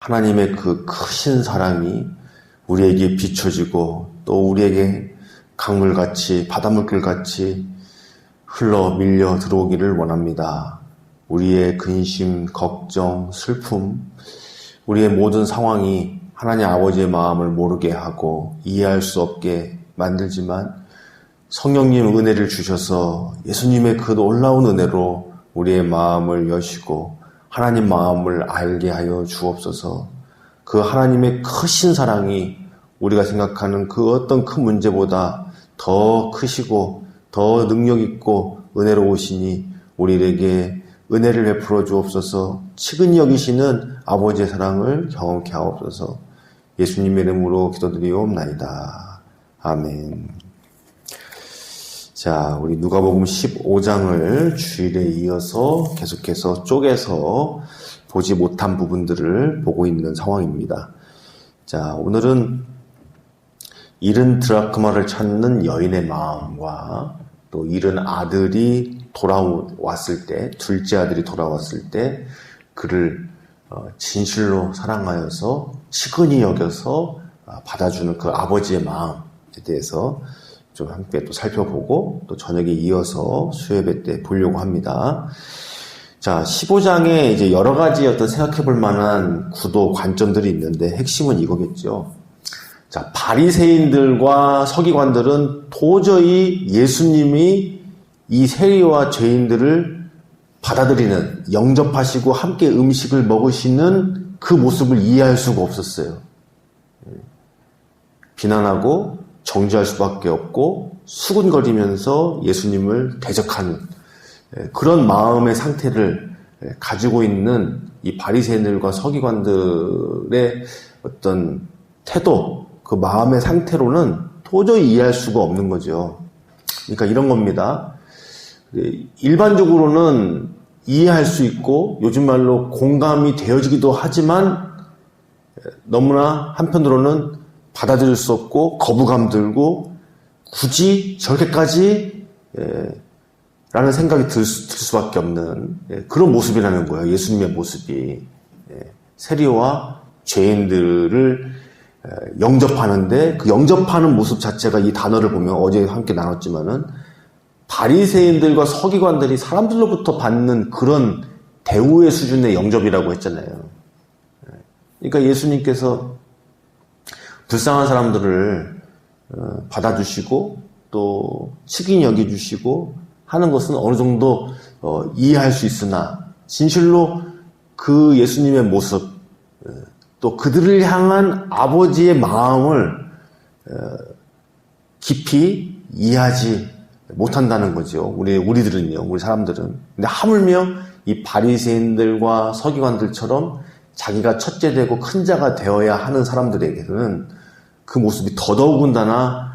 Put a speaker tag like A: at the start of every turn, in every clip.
A: 하나님의 그 크신 사랑이 우리에게 비춰지고 또 우리에게 강물같이 바닷물길같이 흘러 밀려 들어오기를 원합니다. 우리의 근심, 걱정, 슬픔, 우리의 모든 상황이 하나님 아버지의 마음을 모르게 하고 이해할 수 없게 만들지만 성령님 은혜를 주셔서 예수님의 그 놀라운 은혜로 우리의 마음을 여시고 하나님 마음을 알게 하여 주옵소서. 그 하나님의 크신 사랑이 우리가 생각하는 그 어떤 큰 문제보다 더 크시고 더 능력 있고 은혜로우시니 우리에게 은혜를 베풀어 주옵소서. 측은히 여기시는 아버지의 사랑을 경험케 하옵소서. 예수님의 이름으로 기도드리옵나이다. 아멘. 자, 우리 누가복음 15장을 주일에 이어서 계속해서 쪼개서 보지 못한 부분들을 보고 있는 상황입니다. 자, 오늘은 잃은 드라크마를 찾는 여인의 마음과 또 잃은 아들이 돌아왔을 때, 둘째 아들이 돌아왔을 때 그를 진실로 사랑하여서 측은히 여겨서 받아주는 그 아버지의 마음에 대해서 좀 함께 또 살펴보고 또 저녁에 이어서 수요예배 때 보려고 합니다. 자, 15장에 이제 여러 가지 어떤 생각해 볼 만한 구도 관점들이 있는데 핵심은 이거겠죠. 자, 바리새인들과 서기관들은 도저히 예수님이 이 세리와 죄인들을 받아들이는, 영접하시고 함께 음식을 먹으시는 그 모습을 이해할 수가 없었어요. 비난하고 정죄할 수밖에 없고 수군거리면서 예수님을 대적하는 그런 마음의 상태를 가지고 있는 이 바리새인들과 서기관들의 어떤 태도, 그 마음의 상태로는 도저히 이해할 수가 없는 거죠. 그러니까 이런 겁니다. 일반적으로는 이해할 수 있고 요즘 말로 공감이 되어지기도 하지만 너무나 한편으로는 받아들일 수 없고 거부감 들고 굳이 저렇게까지 라는 생각이 들 수밖에 없는 그런 모습이라는 거예요. 예수님의 모습이. 세리와 죄인들을 영접하는데 그 영접하는 모습 자체가 이 단어를 보면 어제 함께 나눴지만은 바리새인들과 서기관들이 사람들로부터 받는 그런 대우의 수준의 영접이라고 했잖아요. 그러니까 예수님께서 불쌍한 사람들을 받아주시고 또 측은히 여겨주시고 하는 것은 어느 정도 이해할 수 있으나 진실로 그 예수님의 모습 또 그들을 향한 아버지의 마음을 깊이 이해하지 못한다는 거죠. 우리들은요, 우리 사람들은. 근데 하물며 이 바리새인들과 서기관들처럼 자기가 첫째 되고 큰 자가 되어야 하는 사람들에게는 그 모습이 더더군다나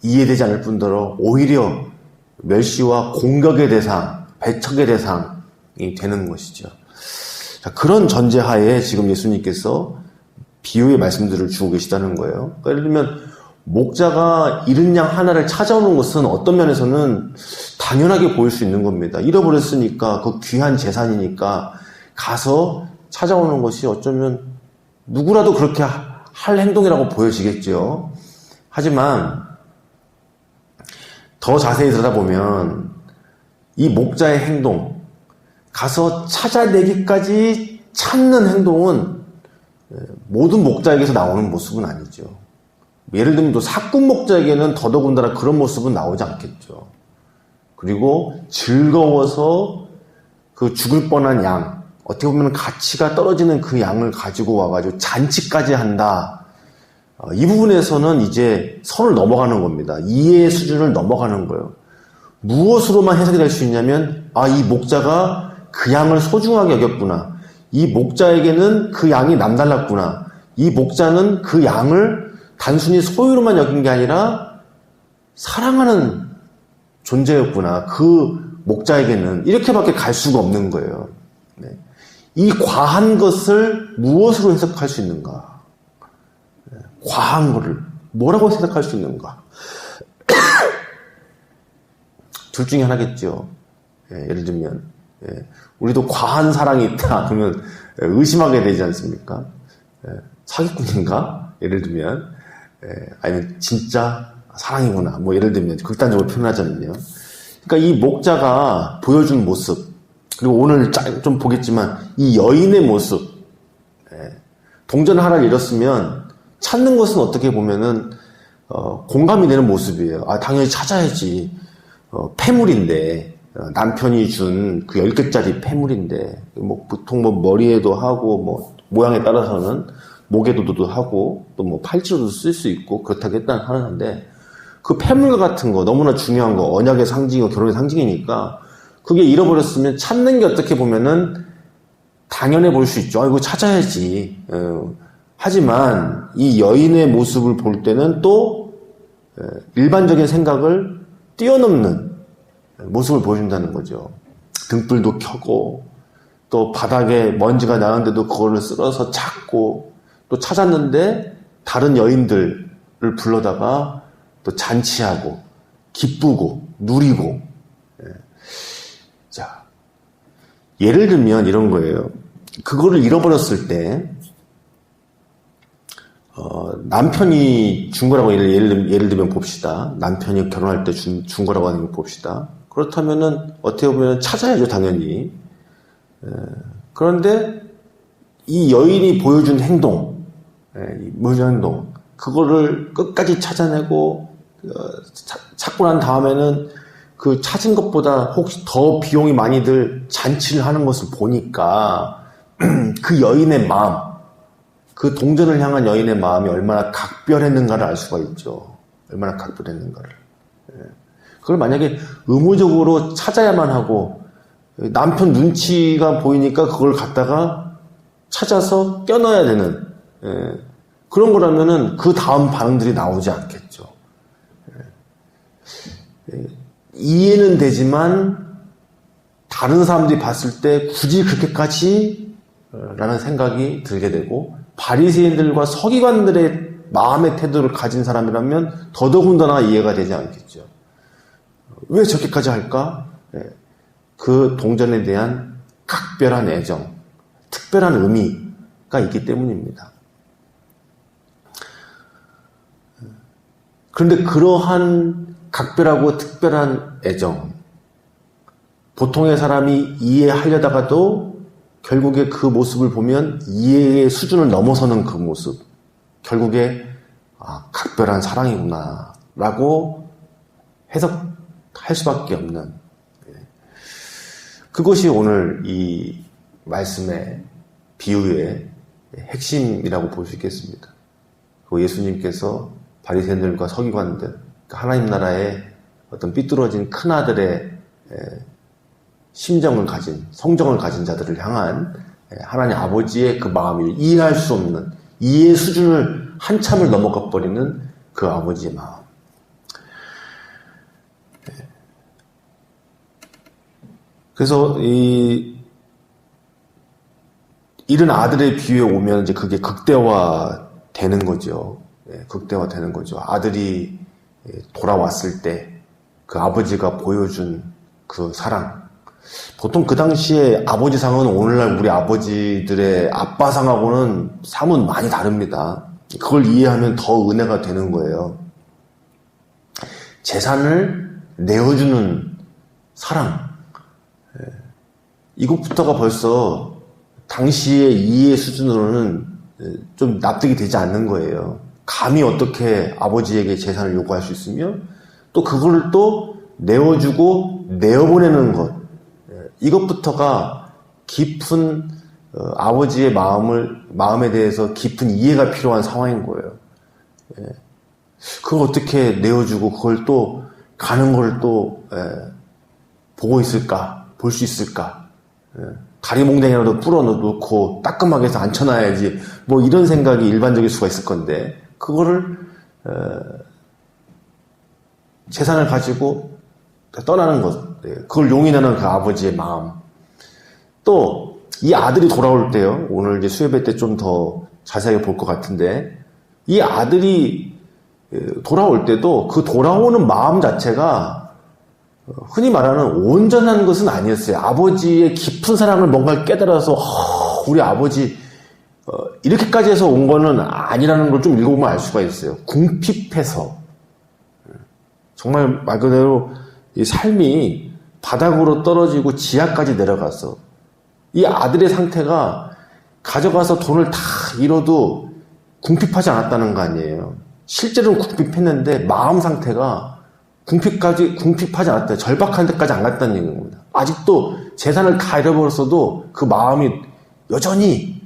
A: 이해되지 않을 뿐더러 오히려 멸시와 공격의 대상, 배척의 대상이 되는 것이죠. 자, 그런 전제하에 지금 예수님께서 비유의 말씀들을 주고 계시다는 거예요. 그러니까 예를 들면 목자가 잃은 양 하나를 찾아오는 것은 어떤 면에서는 당연하게 보일 수 있는 겁니다. 잃어버렸으니까 그 귀한 재산이니까 가서 찾아오는 것이 어쩌면 누구라도 그렇게 할 행동이라고 보여지겠죠. 하지만 더 자세히 들여다보면 이 목자의 행동, 가서 찾아내기까지 찾는 행동은 모든 목자에게서 나오는 모습은 아니죠. 예를 들면 또 사꾼 목자에게는 더더군다나 그런 모습은 나오지 않겠죠. 그리고 즐거워서 그 죽을 뻔한 양, 어떻게 보면 가치가 떨어지는 그 양을 가지고 와가지고 잔치까지 한다. 이 부분에서는 이제 선을 넘어가는 겁니다. 이해의 수준을 넘어가는 거예요. 무엇으로만 해석이 될 수 있냐면, 이 목자가 그 양을 소중하게 여겼구나. 이 목자에게는 그 양이 남달랐구나. 이 목자는 그 양을 단순히 소유로만 여긴 게 아니라 사랑하는 존재였구나. 그 목자에게는 이렇게밖에 갈 수가 없는 거예요. 네. 이 과한 것을 무엇으로 해석할 수 있는가? 과한 거를 뭐라고 해석할 수 있는가? 둘 중에 하나겠죠. 예를 들면 우리도 과한 사랑이 있다 그러면 의심하게 되지 않습니까? 사기꾼인가? 예를 들면 아니면 진짜 사랑이구나 뭐 예를 들면 극단적으로 표현하자면요. 그러니까 이 목자가 보여준 모습 그리고 오늘 좀 보겠지만 이 여인의 모습 동전을 하나 잃었으면 찾는 것은 어떻게 보면은 공감이 되는 모습이에요. 당연히 찾아야지. 폐물인데 남편이 준 그 10개짜리 폐물인데 뭐 보통 뭐 머리에도 하고 뭐 모양에 따라서는 목에도 하고 또 뭐 팔찌로도 쓸 수 있고 그렇다고 일단 하는데 그 폐물 같은 거 너무나 중요한 거 언약의 상징이고 결혼의 상징이니까 그게 잃어버렸으면 찾는 게 어떻게 보면은 당연해 보일 수 있죠. 이거 찾아야지. 하지만 이 여인의 모습을 볼 때는 또 일반적인 생각을 뛰어넘는 모습을 보여준다는 거죠. 등불도 켜고 또 바닥에 먼지가 나는데도 그거를 쓸어서 찾고 또 찾았는데 다른 여인들을 불러다가 또 잔치하고 기쁘고 누리고. 자, 예를 들면 이런 거예요. 그거를 잃어버렸을 때 남편이 준 거라고 예를 들면 봅시다. 남편이 결혼할 때 준 거라고 하는 거 봅시다. 그렇다면은 어떻게 보면 찾아야죠, 당연히. 그런데 이 여인이 보여준 행동, 그거를 끝까지 찾아내고 찾고 난 다음에는 그 찾은 것보다 혹시 더 비용이 많이 들 잔치를 하는 것을 보니까 그 여인의 마음, 그 동전을 향한 여인의 마음이 얼마나 각별했는가를 알 수가 있죠. 얼마나 각별했는가를. 그걸 만약에 의무적으로 찾아야만 하고 남편 눈치가 보이니까 그걸 갖다가 찾아서 껴넣어야 되는 그런 거라면은 그 다음 반응들이 나오지 않겠죠. 이해는 되지만 다른 사람들이 봤을 때 굳이 그렇게까지 라는 생각이 들게 되고 바리새인들과 서기관들의 마음의 태도를 가진 사람이라면 더더군다나 이해가 되지 않겠죠. 왜 저렇게까지 할까? 그 동전에 대한 각별한 애정, 특별한 의미가 있기 때문입니다. 그런데 그러한 각별하고 특별한 애정, 보통의 사람이 이해하려다가도 결국에 그 모습을 보면 이해의 수준을 넘어서는 그 모습, 결국에 각별한 사랑이구나 라고 해석할 수밖에 없는, 그것이 오늘 이 말씀의 비유의 핵심이라고 볼 수 있겠습니다. 예수님께서 바리새인들과 서기관들, 하나님 나라의 어떤 삐뚤어진 큰아들의 심정을 가진, 성정을 가진 자들을 향한 하나님 아버지의 그 마음을 이해할 수 없는, 이해의 수준을 한참을 넘어가 버리는 그 아버지의 마음. 그래서 이런 아들의 비유에 오면 이제 그게 극대화 되는 거죠. 극대화 되는 거죠. 아들이 돌아왔을 때 그 아버지가 보여준 그 사랑. 보통 그 당시에 아버지상은 오늘날 우리 아버지들의 아빠상하고는 사뭇 많이 다릅니다. 그걸 이해하면 더 은혜가 되는 거예요. 재산을 내어주는 사랑. 이것부터가 벌써 당시의 이해 수준으로는 좀 납득이 되지 않는 거예요. 감히 어떻게 아버지에게 재산을 요구할 수 있으며 또 그걸 또 내어주고 내어보내는 것, 이것부터가 깊은 아버지의 마음에 대해서 깊은 이해가 필요한 상황인 거예요. 그걸 어떻게 내어주고 그걸 또 가는 걸 또 보고 있을까, 볼 수 있을까? 다리 몽댕이라도 풀어놓고 따끔하게 해서 앉혀놔야지, 뭐 이런 생각이 일반적일 수가 있을 건데, 그거를 재산을 가지고 떠나는 것, 그걸 용인하는 그 아버지의 마음. 또 이 아들이 돌아올 때요, 오늘 이제 수요배 때 좀 더 자세하게 볼 것 같은데, 이 아들이 돌아올 때도 그 돌아오는 마음 자체가 흔히 말하는 온전한 것은 아니었어요. 아버지의 깊은 사랑을 뭔가 깨달아서 우리 아버지 이렇게까지 해서 온 거는 아니라는 걸 좀 읽어보면 알 수가 있어요. 궁핍해서 정말 말 그대로 이 삶이 바닥으로 떨어지고 지하까지 내려가서 이 아들의 상태가 가져가서 돈을 다 잃어도 궁핍하지 않았다는 거 아니에요. 실제로는 궁핍했는데 마음 상태가 궁핍하지 않았다. 절박한 데까지 안 갔다는 얘기인 겁니다. 아직도 재산을 다 잃어버렸어도 그 마음이 여전히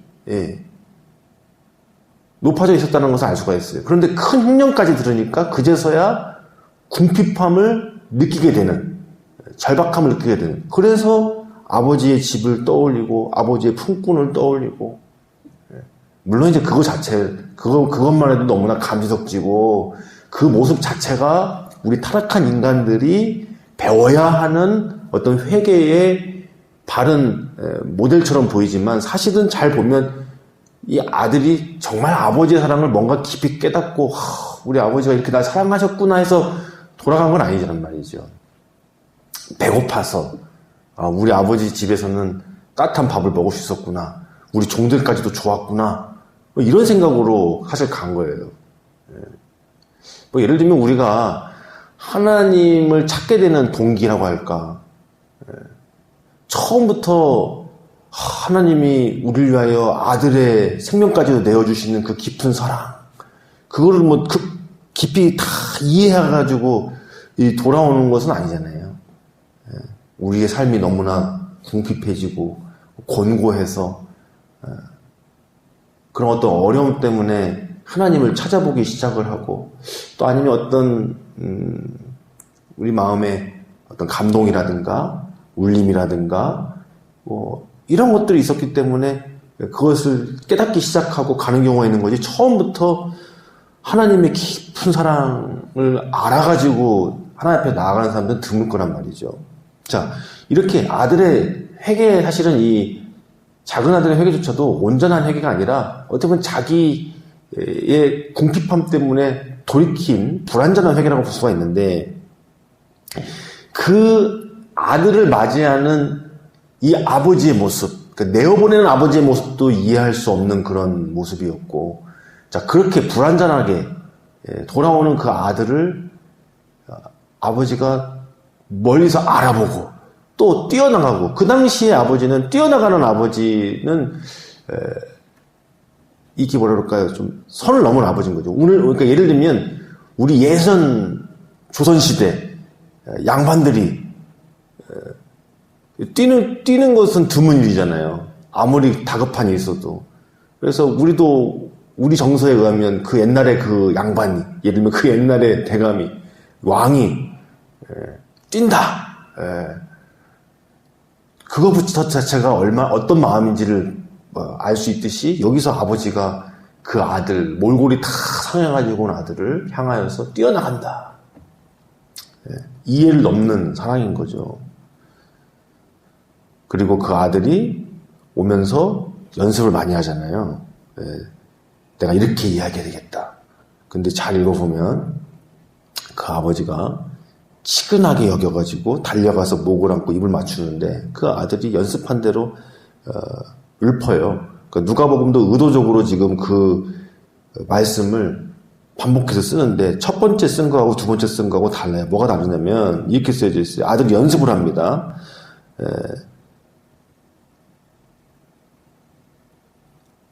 A: 높아져 있었다는 것을 알 수가 있어요. 그런데 큰 흉년까지 들으니까 그제서야 궁핍함을 느끼게 되는, 절박함을 느끼게 되는. 그래서 아버지의 집을 떠올리고 아버지의 품꾼을 떠올리고, 물론 이제 그것만 해도 너무나 감지덕지고 그 모습 자체가 우리 타락한 인간들이 배워야 하는 어떤 회개의 바른 모델처럼 보이지만 사실은 잘 보면 이 아들이 정말 아버지의 사랑을 뭔가 깊이 깨닫고 우리 아버지가 이렇게 날 사랑하셨구나 해서 돌아간 건 아니란 말이죠. 배고파서 우리 아버지 집에서는 따뜻한 밥을 먹을 수 있었구나. 우리 종들까지도 좋았구나. 이런 생각으로 사실 간 거예요. 예를 들면 우리가 하나님을 찾게 되는 동기라고 할까. 처음부터 하나님이 우리를 위하여 아들의 생명까지도 내어주시는 그 깊은 사랑. 그거를 깊이 다 이해해가지고 돌아오는 것은 아니잖아요. 우리의 삶이 너무나 궁핍해지고 곤고해서 그런 어떤 어려움 때문에 하나님을 찾아보기 시작을 하고 또 아니면 어떤 우리 마음에 어떤 감동이라든가 울림이라든가 이런 것들이 있었기 때문에 그것을 깨닫기 시작하고 가는 경우가 있는 거지 처음부터 하나님의 깊은 사랑을 알아가지고 하나님 앞에 나아가는 사람들은 드물 거란 말이죠. 자, 이렇게 아들의 회개, 사실은 이 작은 아들의 회개조차도 온전한 회개가 아니라 어떻게 보면 자기의 궁핍함 때문에 돌이킨 불완전한 회개라고 볼 수가 있는데 그 아들을 맞이하는 이 아버지의 모습, 그러니까 내어보내는 아버지의 모습도 이해할 수 없는 그런 모습이었고, 자, 그렇게 불완전하게 돌아오는 그 아들을 아버지가 멀리서 알아보고 또 뛰어나가고, 그 당시에 아버지는 뛰어나가는 아버지는 이게 뭐라 그럴까요? 좀 선을 넘은 아버지인 거죠. 그러니까 예를 들면 우리 예전 조선시대 양반들이 뛰는 것은 드문 일이잖아요. 아무리 다급한 일이 있어도. 그래서 우리 정서에 의하면 그 옛날에 그 양반이, 예를 들면 그 옛날에 대감이, 왕이 뛴다. 그거부터 자체가 어떤 마음인지를 알 수 있듯이 여기서 아버지가 그 아들, 몰골이 다 상해가지고 온 아들을 향하여서 뛰어나간다. 이해를 넘는 사랑인 거죠. 그리고 그 아들이 오면서 연습을 많이 하잖아요. 내가 이렇게 이야기해야 되겠다. 근데 잘 읽어보면 그 아버지가 치근하게 여겨가지고 달려가서 목을 안고 입을 맞추는데 그 아들이 연습한 대로 읊어요. 그러니까 누가복음도 의도적으로 지금 그 말씀을 반복해서 쓰는데 첫 번째 쓴 거하고 두 번째 쓴 거하고 달라요. 뭐가 다르냐면 이렇게 쓰여져 있어요. 아들이 연습을 합니다.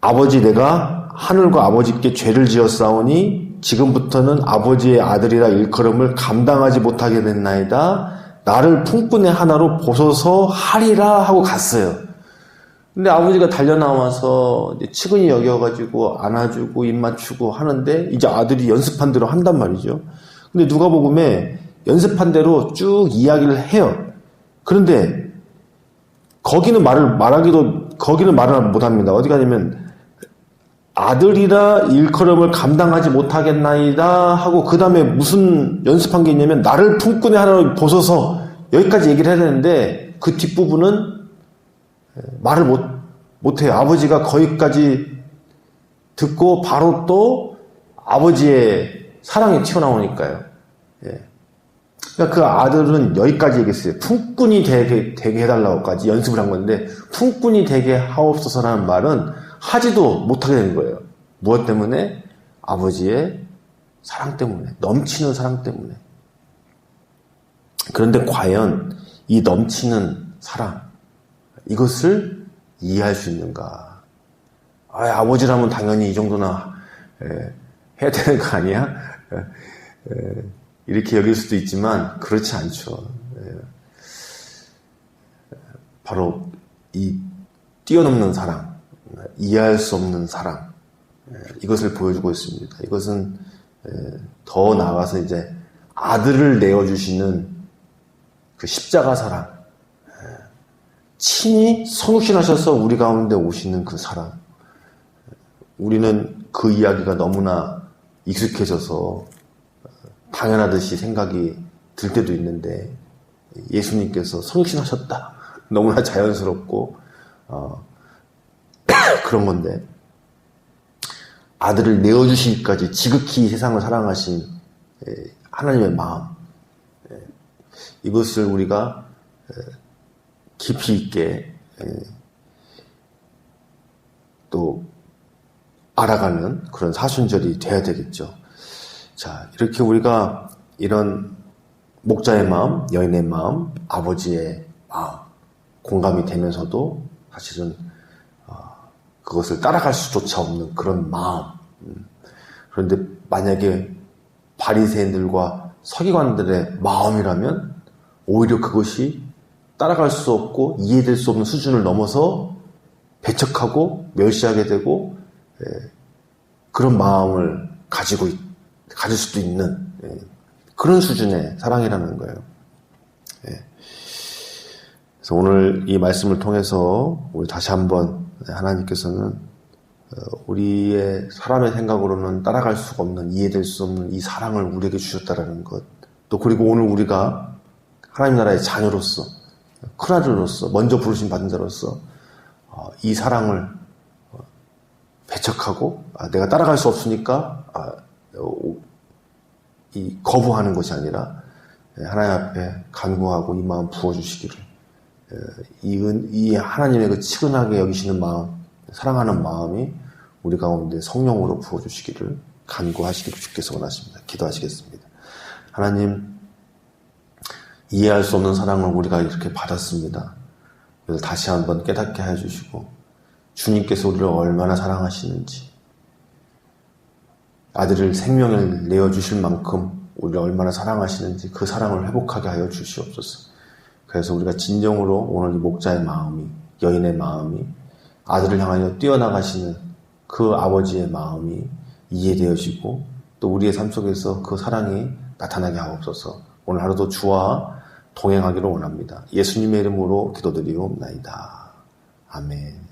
A: 아버지, 내가 하늘과 아버지께 죄를 지었사오니 지금부터는 아버지의 아들이라 일컬음을 감당하지 못하게 됐나이다. 나를 품꾼의 하나로 보소서 하리라 하고 갔어요. 근데 아버지가 달려나와서 치근히 여겨가지고 안아주고 입 맞추고 하는데 이제 아들이 연습한 대로 한단 말이죠. 근데 누가복음에 연습한 대로 쭉 이야기를 해요. 그런데 거기는 말을 못합니다. 어디 가냐면 아들이라 일컬음을 감당하지 못하겠나이다 하고 그 다음에 무슨 연습한 게 있냐면 나를 품꾼의 하나로 보소서, 여기까지 얘기를 해야 되는데 그 뒷부분은 말을 못해요. 아버지가 거기까지 듣고 바로 또 아버지의 사랑이 튀어나오니까요. 그러니까 그 아들은 여기까지 얘기했어요. 품꾼이 되게 해달라고까지 연습을 한 건데, 품꾼이 되게 하옵소서라는 말은 하지도 못하게 된 거예요. 무엇 때문에? 아버지의 사랑 때문에, 넘치는 사랑 때문에. 그런데 과연 이 넘치는 사랑, 이것을 이해할 수 있는가? 아버지라면 당연히 이 정도나 해야 되는 거 아니야? 이렇게 여길 수도 있지만 그렇지 않죠. 바로 이 뛰어넘는 사랑, 이해할 수 없는 사랑, 이것을 보여주고 있습니다. 이것은 더 나아가서 이제 아들을 내어주시는 그 십자가 사랑, 친히 성육신하셔서 우리 가운데 오시는 그 사랑. 우리는 그 이야기가 너무나 익숙해져서 당연하듯이 생각이 들 때도 있는데, 예수님께서 성육신하셨다. 너무나 자연스럽고 그런 건데, 아들을 내어주시기까지 지극히 세상을 사랑하신 하나님의 마음, 이것을 우리가 깊이 있게 또 알아가는 그런 사순절이 돼야 되겠죠. 자, 이렇게 우리가 이런 목자의 마음, 여인의 마음, 아버지의 마음, 공감이 되면서도 사실은 그것을 따라갈 수조차 없는 그런 마음. 그런데 만약에 바리새인들과 서기관들의 마음이라면 오히려 그것이 따라갈 수 없고 이해될 수 없는 수준을 넘어서 배척하고 멸시하게 되고 그런 마음을 가질 수도 있는 그런 수준의 사랑이라는 거예요. 그래서 오늘 이 말씀을 통해서 우리 다시 한번 하나님께서는 우리의 사람의 생각으로는 따라갈 수가 없는, 이해될 수 없는 이 사랑을 우리에게 주셨다라는 것, 또 그리고 오늘 우리가 하나님 나라의 자녀로서, 큰아들로서, 먼저 부르심 받은 자로서 이 사랑을 배척하고 내가 따라갈 수 없으니까 이 거부하는 것이 아니라 하나님 앞에 간구하고 이 마음 부어주시기를, 이 하나님의 그 치근하게 여기시는 마음, 사랑하는 마음이 우리 가운데 성령으로 부어주시기를 간구하시기를 주께서 원하십니다. 기도하시겠습니다. 하나님, 이해할 수 없는 사랑을 우리가 이렇게 받았습니다. 그래서 다시 한번 깨닫게 해주시고, 주님께서 우리를 얼마나 사랑하시는지, 아들을 생명을 내어주실 만큼 우리를 얼마나 사랑하시는지 그 사랑을 회복하게 하여 주시옵소서. 그래서 우리가 진정으로 오늘 이 목자의 마음이, 여인의 마음이, 아들을 향하여 뛰어나가시는 그 아버지의 마음이 이해되어지고 또 우리의 삶 속에서 그 사랑이 나타나게 하옵소서. 오늘 하루도 주와 동행하기를 원합니다. 예수님의 이름으로 기도드리옵나이다. 아멘.